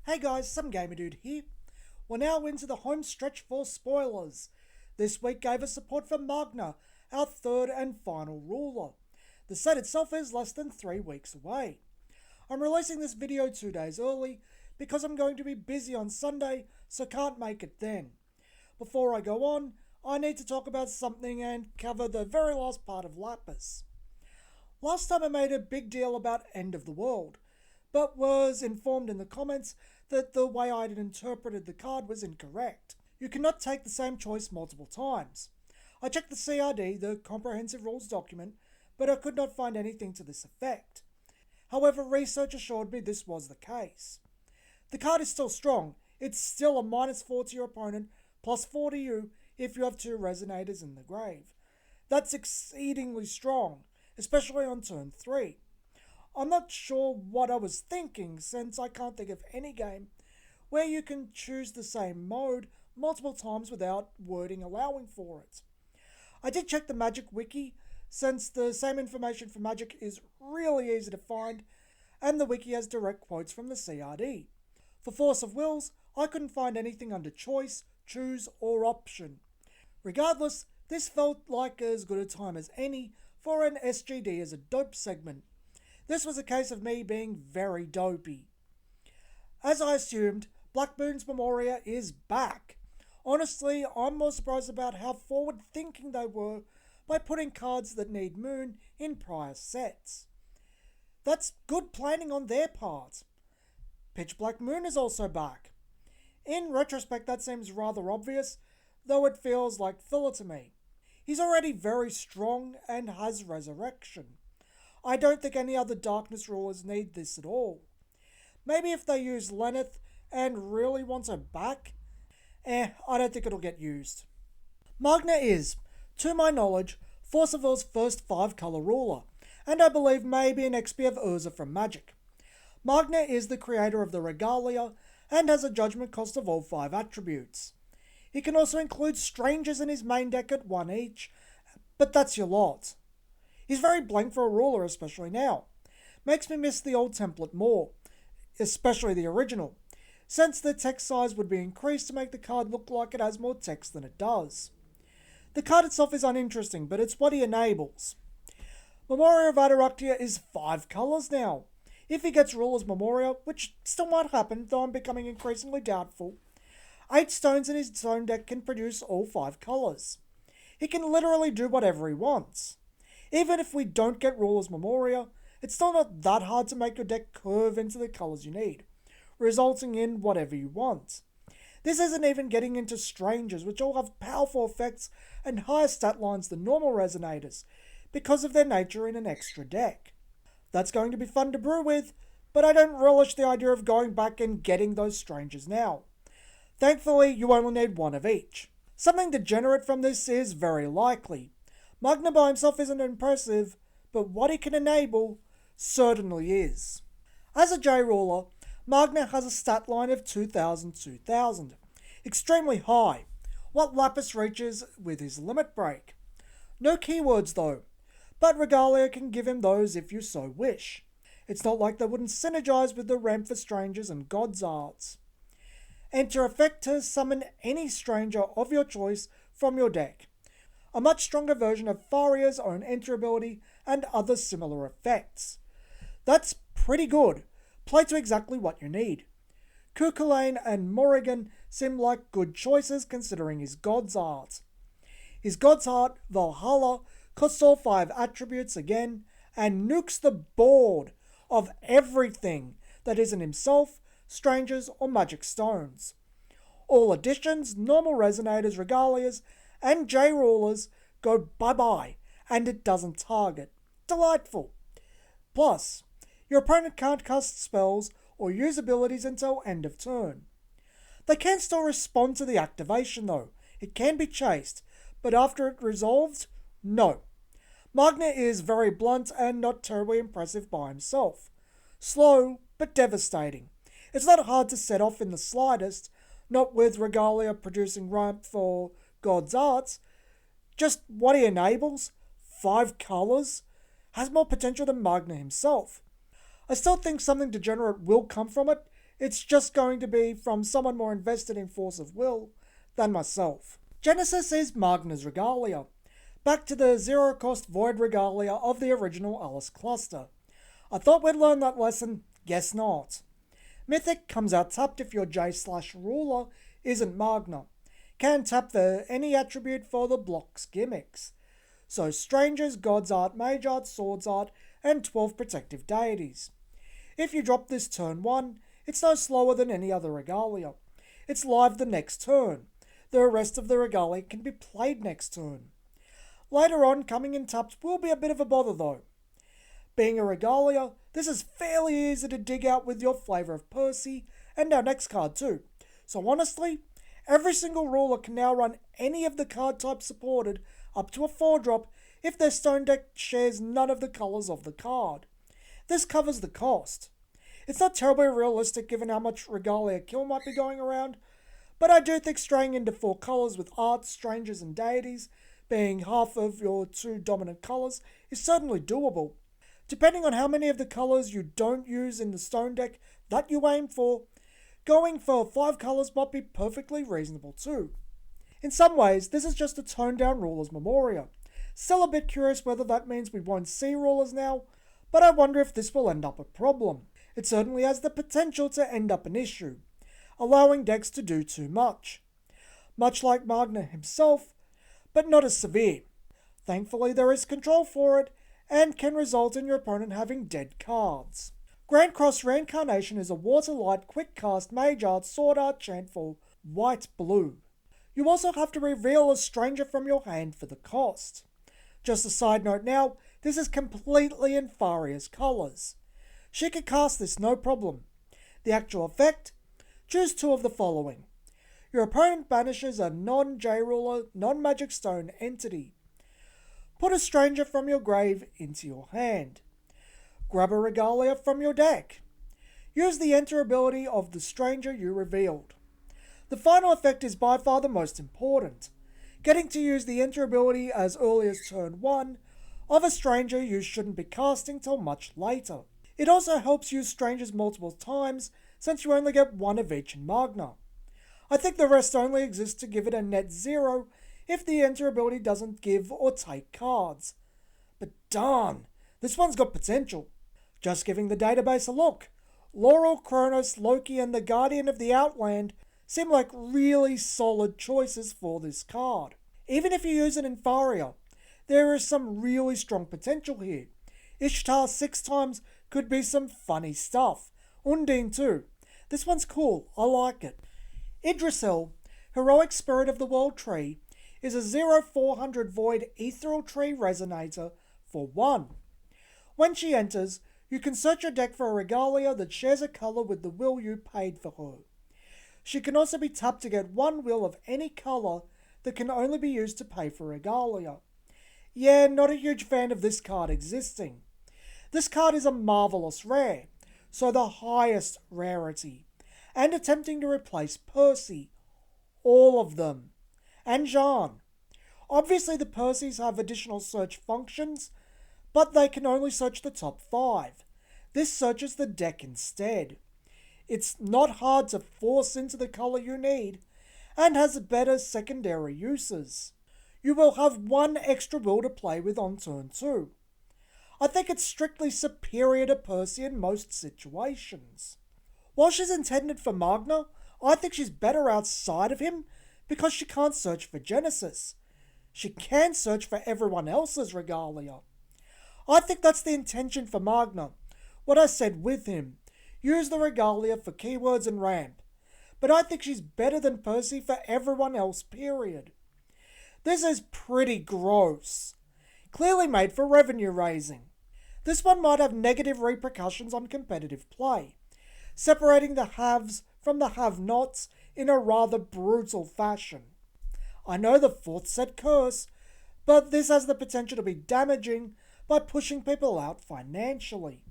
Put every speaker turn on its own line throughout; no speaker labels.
Hey guys, some gamer dude here. We're now into the home stretch for spoilers. This week gave us support for Magna, our third and final ruler. The set itself is less than 3 weeks away. I'm releasing this video 2 days early because I'm going to be busy on Sunday, so can't make it then. Before I go on, I need to talk about something and cover the very last part of Lapis. Last time I made a big deal about End of the World, but was informed in the comments that the way I'd interpreted the card was incorrect. You cannot take the same choice multiple times. I checked the CRD, the Comprehensive Rules document, but I could not find anything to this effect. However, research assured me this was the case. The card is still strong. It's still a -4 to your opponent, +4 to you if you have 2 Resonators in the grave. That's exceedingly strong, especially on turn 3. I'm not sure what I was thinking, since I can't think of any game where you can choose the same mode multiple times without wording allowing for it. I did check the Magic wiki, since the same information for Magic is really easy to find, and the wiki has direct quotes from the CRD. For Force of Wills, I couldn't find anything under choice, choose, or option. Regardless, this felt like as good a time as any for an SGD as a dope segment. This was a case of me being very dopey. As I assumed, Black Moon's Memoria is back. Honestly, I'm more surprised about how forward-thinking they were by putting cards that need Moon in prior sets. That's good planning on their part. Pitch Black Moon is also back. In retrospect, that seems rather obvious, though it feels like filler to me. He's already very strong and has Resurrection. I don't think any other Darkness rulers need this at all. Maybe if they use Lenneth and really want her back, I don't think it'll get used. Magna is, to my knowledge, Force of Will's first 5-colour ruler, and I believe maybe an XP of Urza from Magic. Magna is the creator of the Regalia and has a judgment cost of all 5 attributes. He can also include strangers in his main deck at 1 each, but that's your lot. He's very blank for a ruler, especially now. Makes me miss the old template more, especially the original, since the text size would be increased to make the card look like it has more text than it does. The card itself is uninteresting, but it's what he enables. Memoria of Adaraktia is 5 colours now. If he gets Ruler's Memoria, which still might happen, though I'm becoming increasingly doubtful, 8 stones in his zone deck can produce all 5 colours. He can literally do whatever he wants. Even if we don't get Ruler's Memoria, it's still not that hard to make your deck curve into the colours you need, resulting in whatever you want. This isn't even getting into Strangers, which all have powerful effects and higher stat lines than normal Resonators, because of their nature in an extra deck. That's going to be fun to brew with, but I don't relish the idea of going back and getting those Strangers now. Thankfully, you only need 1 of each. Something degenerate from this is very likely. Magna by himself isn't impressive, but what he can enable certainly is. As a J-Ruler, Magna has a stat line of 2000. Extremely high, what Lapis reaches with his limit break. No keywords though, but Regalia can give him those if you so wish. It's not like they wouldn't synergize with the Ramp for Strangers and God's Arts. Enter effect to summon any stranger of your choice from your deck. A much stronger version of Faria's own enter ability and other similar effects. That's pretty good. Play to exactly what you need. Kukulane and Morrigan seem like good choices considering his God's Art. His God's Art, Valhalla, costs all 5 attributes again and nukes the board of everything that isn't himself, strangers, or magic stones. All additions, normal Resonators, Regalias, and J-Rulers go bye-bye, and it doesn't target. Delightful. Plus, your opponent can't cast spells or use abilities until end of turn. They can still respond to the activation though. It can be chased, but after it resolves, no. Magna is very blunt and not terribly impressive by himself. Slow, but devastating. It's not hard to set off in the slightest, not with Regalia producing ramp for God's Arts. Just what he enables, 5 colours, has more potential than Magna himself. I still think something degenerate will come from it, It's just going to be from someone more invested in Force of Will than myself. Genesis is Magna's Regalia, back to the zero-cost Void Regalia of the original Alice cluster. I thought we'd learn that lesson, guess not. Mythic comes out tapped if your J/ruler isn't Magna. Can tap any attribute for the block's gimmicks. So Strangers, God's Art, Mage Art, Swords Art, and 12 Protective Deities. If you drop this turn 1, it's no slower than any other Regalia. It's live the next turn. The rest of the Regalia can be played next turn. Later on, coming in tapped will be a bit of a bother though. Being a Regalia, this is fairly easy to dig out with your Flavour of Percy and our next card too. So honestly, every single ruler can now run any of the card types supported up to a 4-drop if their stone deck shares none of the colours of the card. This covers the cost. It's not terribly realistic given how much Regalia kill might be going around, but I do think straying into 4 colours with Arts, Strangers and Deities being half of your 2 dominant colours is certainly doable. Depending on how many of the colours you don't use in the stone deck that you aim for, going for 5 colours might be perfectly reasonable too. In some ways, this is just a toned down Rulers Memoria. Still a bit curious whether that means we won't see Rulers now, but I wonder if this will end up a problem. It certainly has the potential to end up an issue, allowing decks to do too much. Much like Magna himself, but not as severe. Thankfully there is control for it, and can result in your opponent having dead cards. Grand Cross Reincarnation is a water-light, quick-cast, Mage Art, Sword Art chant for white-blue. You also have to reveal a Stranger from your hand for the cost. Just a side note now, this is completely in Faria's colours. She could cast this no problem. The actual effect? Choose 2 of the following. Your opponent banishes a non-J-ruler, non-magic stone entity. Put a Stranger from your grave into your hand. Grab a Regalia from your deck. Use the Enter ability of the Stranger you revealed. The final effect is by far the most important. Getting to use the Enter ability as early as turn 1 of a Stranger you shouldn't be casting till much later. It also helps use Strangers multiple times since you only get 1 of each in Magna. I think the rest only exists to give it a net 0 if the Enter ability doesn't give or take cards. But darn, this one's got potential. Just giving the database a look, Laurel, Kronos, Loki and the Guardian of the Outland seem like really solid choices for this card. Even if you use it in Faria, there is some really strong potential here. Ishtar 6 times could be some funny stuff. Undine too. This one's cool, I like it. Idrisil, Heroic Spirit of the World Tree, is a 0/400 Void Ethereal Tree Resonator for 1. When she enters, you can search your deck for a Regalia that shares a colour with the will you paid for her. She can also be tapped to get 1 will of any colour that can only be used to pay for Regalia. Yeah, not a huge fan of this card existing. This card is a marvellous rare, so the highest rarity, and attempting to replace Percy. All of them. And Jean. Obviously the Percys have additional search functions, but they can only search the top 5. This searches the deck instead. It's not hard to force into the colour you need, and has better secondary uses. You will have 1 extra will to play with on turn 2. I think it's strictly superior to Percy in most situations. While she's intended for Magna, I think she's better outside of him because she can't search for Genesis. She can search for everyone else's Regalia. I think that's the intention for Magna. What I said with him. Use the Regalia for keywords and ramp. But I think she's better than Percy for everyone else, period. This is pretty gross. Clearly made for revenue raising. This one might have negative repercussions on competitive play, separating the haves from the have-nots in a rather brutal fashion. I know the 4th set curse, but this has the potential to be damaging by pushing people out financially.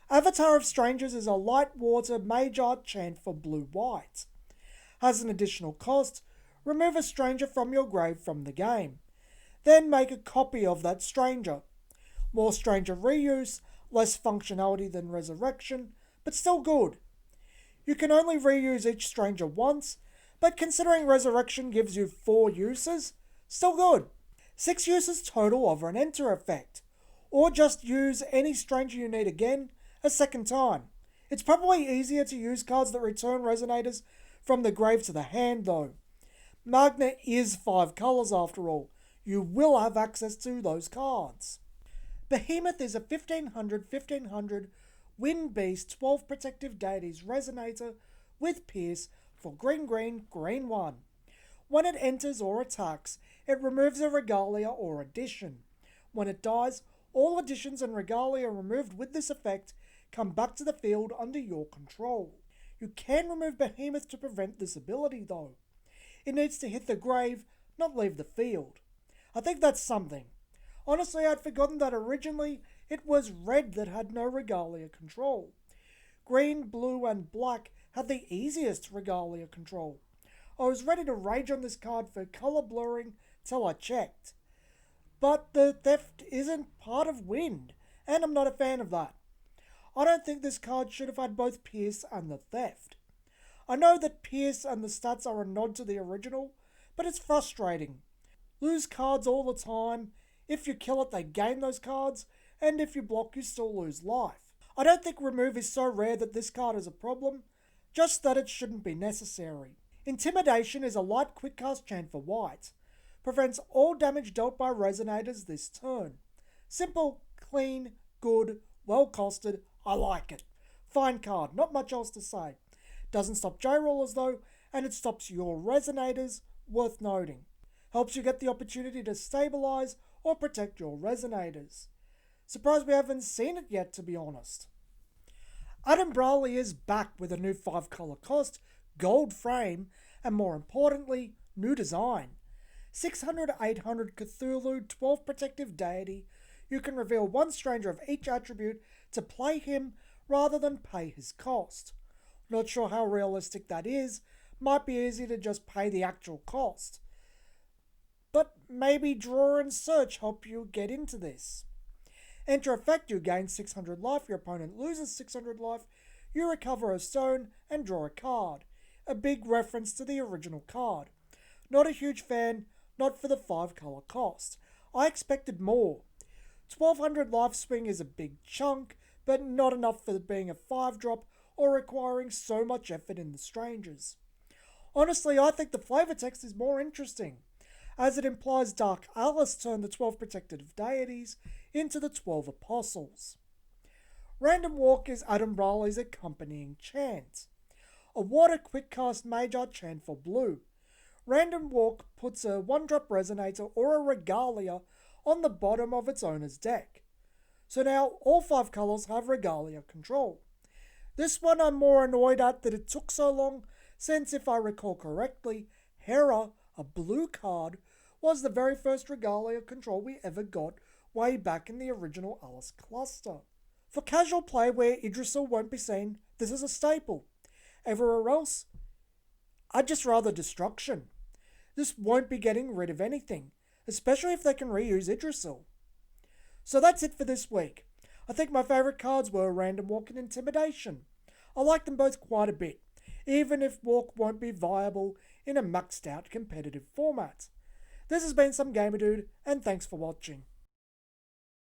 Avatar of Strangers is a light water Mage Art chant for blue-white. Has an additional cost, remove a Stranger from your grave from the game. Then make a copy of that Stranger. More Stranger reuse, less functionality than Resurrection, but still good. You can only reuse each stranger once, but considering Resurrection gives you 4 uses, still good. 6 uses total over an enter effect, or just use any stranger you need again a second time. It's probably easier to use cards that return Resonators from the grave to the hand though. Magna is 5 colours after all. You will have access to those cards. Behemoth is a 1500 Wind Beast 12 Protective Deities Resonator with Pierce for green 1. When it enters or attacks, it removes a Regalia or addition. When it dies, all additions and Regalia removed with this effect come back to the field under your control. You can remove Behemoth to prevent this ability though. It needs to hit the grave, not leave the field. I think that's something. Honestly, I'd forgotten that originally it was red that had no Regalia control. Green, blue and black had the easiest Regalia control. I was ready to rage on this card for colour blurring till I checked. But the theft isn't part of Wind, and I'm not a fan of that. I don't think this card should have had both Pierce and the theft. I know that Pierce and the stats are a nod to the original, but it's frustrating. Lose cards all the time. If you kill it, they gain those cards, and if you block, you still lose life. I don't think remove is so rare that this card is a problem, just that it shouldn't be necessary. Intimidation is a light quick cast chant for white. Prevents all damage dealt by Resonators this turn. Simple, clean, good, well costed, I like it. Fine card, not much else to say. Doesn't stop J-Rollers though, and it stops your Resonators, worth noting. Helps you get the opportunity to stabilize or protect your Resonators. Surprised we haven't seen it yet, to be honest. Adam Brawley is back with a new 5 colour cost, gold frame, and more importantly, new design. 600-800 Cthulhu 12 Protective Deity. You can reveal 1 stranger of each attribute to play him rather than pay his cost. Not sure how realistic that is. Might be easy to just pay the actual cost. But maybe draw and search help you get into this. Enter effect, you gain 600 life, your opponent loses 600 life, you recover a stone and draw a card. A big reference to the original card. Not a huge fan, not for the 5 colour cost. I expected more. 1200 life swing is a big chunk, but not enough for being a 5 drop or requiring so much effort in the strangers. Honestly, I think the flavor text is more interesting, as it implies Dark Alice turned the 12 protective deities into the 12 apostles. Random Walk is Adam Brawley's accompanying chant. A water quick cast Magi chant for blue. Random Walk puts a 1-drop Resonator or a Regalia on the bottom of its owner's deck. So now all 5 colours have Regalia control. This one I'm more annoyed at that it took so long, since if I recall correctly, Hera, a blue card, was the very first Regalia control we ever got way back in the original Alice cluster. For casual play where Idrisil won't be seen, this is a staple. Everywhere else, I'd just rather destruction. This won't be getting rid of anything, especially if they can reuse Idrisil. So that's it for this week. I think my favourite cards were Random Walk and Intimidation. I like them both quite a bit, even if Walk won't be viable in a maxed out competitive format. This has been Some Gamer Dude, and thanks for watching.